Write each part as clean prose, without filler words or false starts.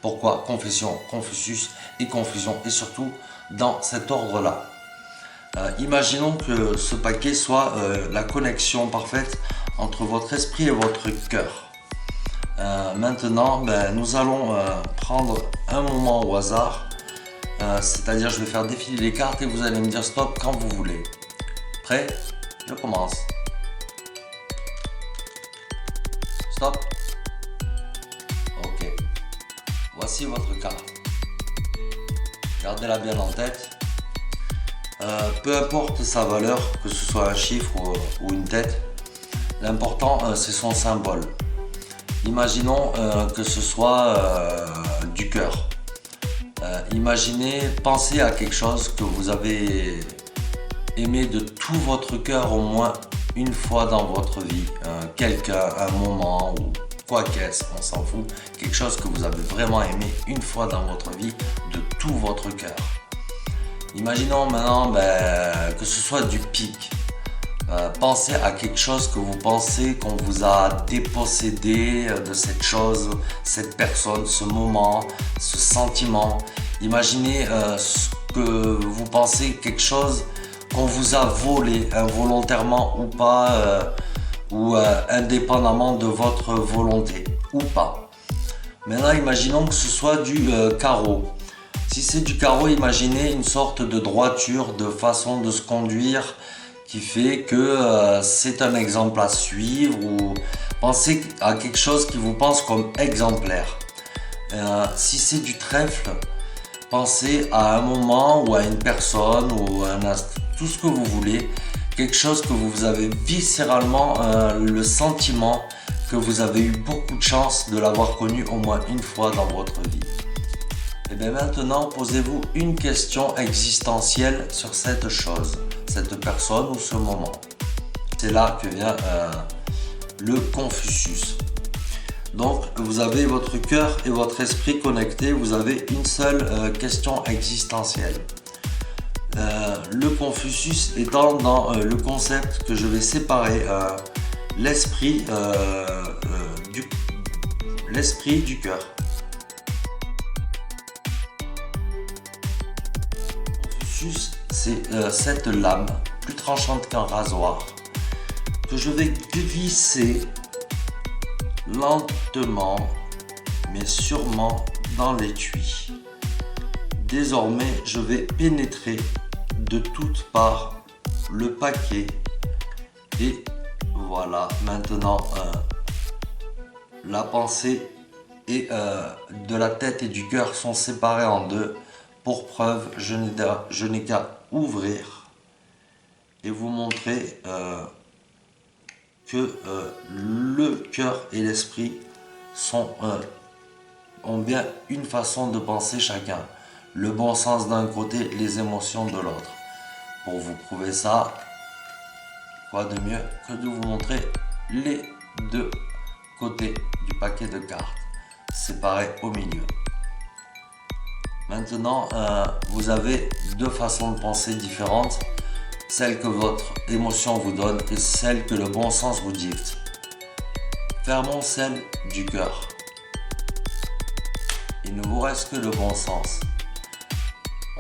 Pourquoi Confession, Confucius et confusion, et surtout dans cet ordre-là. Imaginons que ce paquet soit la connexion parfaite entre votre esprit et votre cœur. Maintenant, nous allons prendre un moment au hasard, c'est-à-dire je vais faire défiler les cartes et vous allez me dire stop quand vous voulez. Prêt? Je commence. Stop. Ok. Voici votre carte. Gardez-la bien en tête. Peu importe sa valeur, que ce soit un chiffre ou une tête, l'important c'est son symbole. Imaginons que ce soit du cœur. Imaginez, pensez à quelque chose que vous avez aimé de tout votre cœur au moins une fois dans votre vie. Quelqu'un, un moment ou quoi qu'est-ce, on s'en fout. Quelque chose que vous avez vraiment aimé une fois dans votre vie de tout votre cœur. Imaginons maintenant que ce soit du pic. Pensez à quelque chose que vous pensez qu'on vous a dépossédé de cette chose, cette personne, ce moment, ce sentiment. Imaginez que vous pensez quelque chose qu'on vous a volé, involontairement ou pas, ou indépendamment de votre volonté, ou pas. Maintenant, imaginons que ce soit du carreau. Si c'est du carreau, imaginez une sorte de droiture, de façon de se conduire qui fait que c'est un exemple à suivre, ou pensez à quelque chose qui vous pense comme exemplaire. Si c'est du trèfle, pensez à un moment ou à une personne ou à tout ce que vous voulez, quelque chose que vous avez viscéralement le sentiment que vous avez eu beaucoup de chance de l'avoir connu au moins une fois dans votre vie. Et bien maintenant, posez-vous une question existentielle sur cette chose, cette personne ou ce moment. C'est là que vient le Confucius. Donc, vous avez votre cœur et votre esprit connectés, vous avez une seule question existentielle. Le Confucius étant dans le concept que je vais séparer l'esprit du cœur. Confucius, c'est cette lame plus tranchante qu'un rasoir que je vais glisser lentement mais sûrement dans l'étui. Désormais, je vais pénétrer de toutes parts le paquet et voilà, maintenant la pensée et de la tête et du cœur sont séparés en deux. Pour preuve, je n'ai qu'à ouvrir et vous montrer que le cœur et l'esprit ont bien une façon de penser chacun. Le bon sens d'un côté, les émotions de l'autre. Pour vous prouver ça, quoi de mieux que de vous montrer les deux côtés du paquet de cartes, séparés au milieu. Maintenant, vous avez deux façons de penser différentes, celle que votre émotion vous donne et celle que le bon sens vous dicte. Fermons celle du cœur. Il ne vous reste que le bon sens.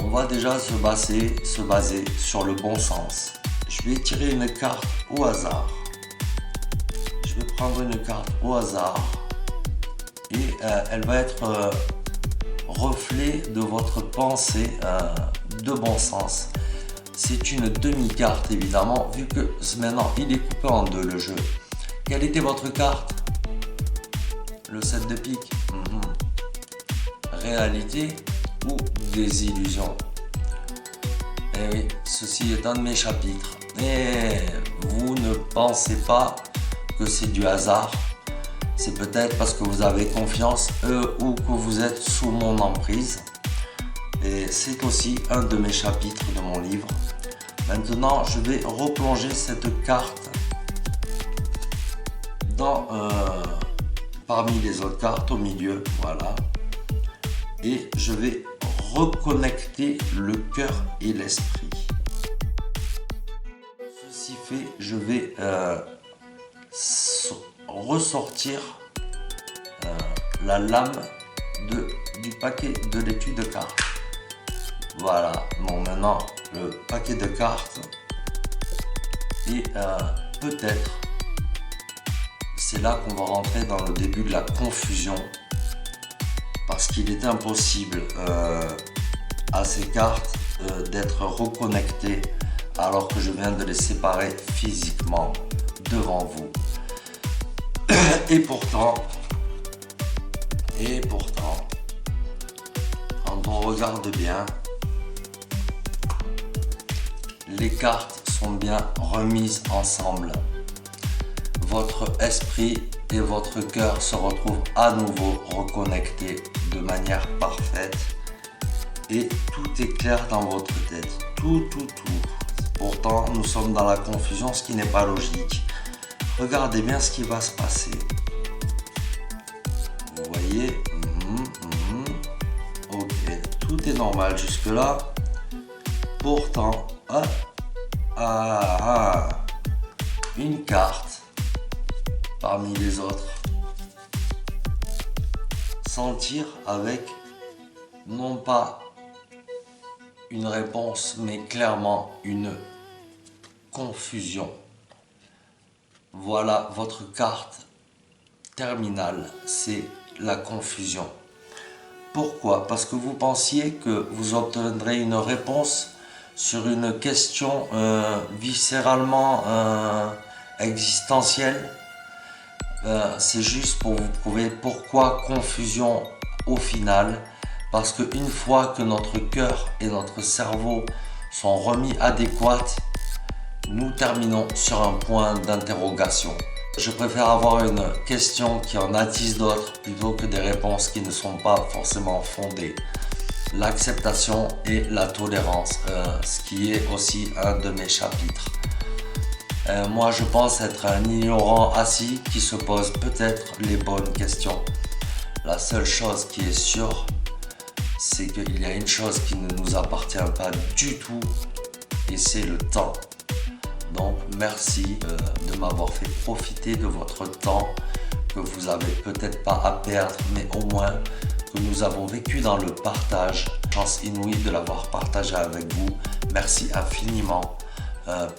On va déjà se baser sur le bon sens. Je vais tirer une carte au hasard. Je vais prendre une carte au hasard et elle va être reflet de votre pensée de bon sens. C'est une demi-carte évidemment, vu que maintenant il est coupé en deux le jeu. Quelle était votre carte? Le 7 de pique. Réalité ou des illusions? Eh oui, ceci est un de mes chapitres. Et vous ne pensez pas que c'est du hasard. C'est peut-être parce que vous avez confiance ou que vous êtes sous mon emprise. Et c'est aussi un de mes chapitres de mon livre. Maintenant, je vais replonger cette carte parmi les autres cartes au milieu. Voilà. Et je vais reconnecter le cœur et l'esprit. Ceci fait, je vais ressortir la lame du paquet de l'étui de cartes. Voilà, bon maintenant le paquet de cartes et peut-être c'est là qu'on va rentrer dans le début de la confusion parce qu'il est impossible à ces cartes d'être reconnectées alors que je viens de les séparer physiquement devant vous. Et pourtant, quand on regarde bien, les cartes sont bien remises ensemble. Votre esprit et votre cœur se retrouvent à nouveau reconnectés de manière parfaite et tout est clair dans votre tête. Tout. Pourtant, nous sommes dans la confusion, ce qui n'est pas logique. Regardez bien ce qui va se passer. Vous voyez, ok, tout est normal jusque-là. Pourtant, une carte parmi les autres s'en tire avec non pas une réponse, mais clairement une confusion. Voilà votre carte terminale, c'est la confusion. Pourquoi? Parce que vous pensiez que vous obtiendrez une réponse sur une question viscéralement existentielle. C'est juste pour vous prouver pourquoi confusion au final. Parce qu'une fois que notre cœur et notre cerveau sont remis adéquats, nous terminons sur un point d'interrogation. Je préfère avoir une question qui en attise d'autres plutôt que des réponses qui ne sont pas forcément fondées. L'acceptation et la tolérance, ce qui est aussi un de mes chapitres. Moi je pense être un ignorant assis qui se pose peut-être les bonnes questions. La seule chose qui est sûre, c'est qu'il y a une chose qui ne nous appartient pas du tout et c'est le temps. Donc merci de m'avoir fait profiter de votre temps que vous avez peut-être pas à perdre, mais au moins que nous avons vécu dans le partage. Chance inouïe de l'avoir partagé avec vous. Merci infiniment.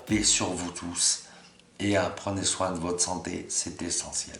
Paix sur vous tous et prenez soin de votre santé, c'est essentiel.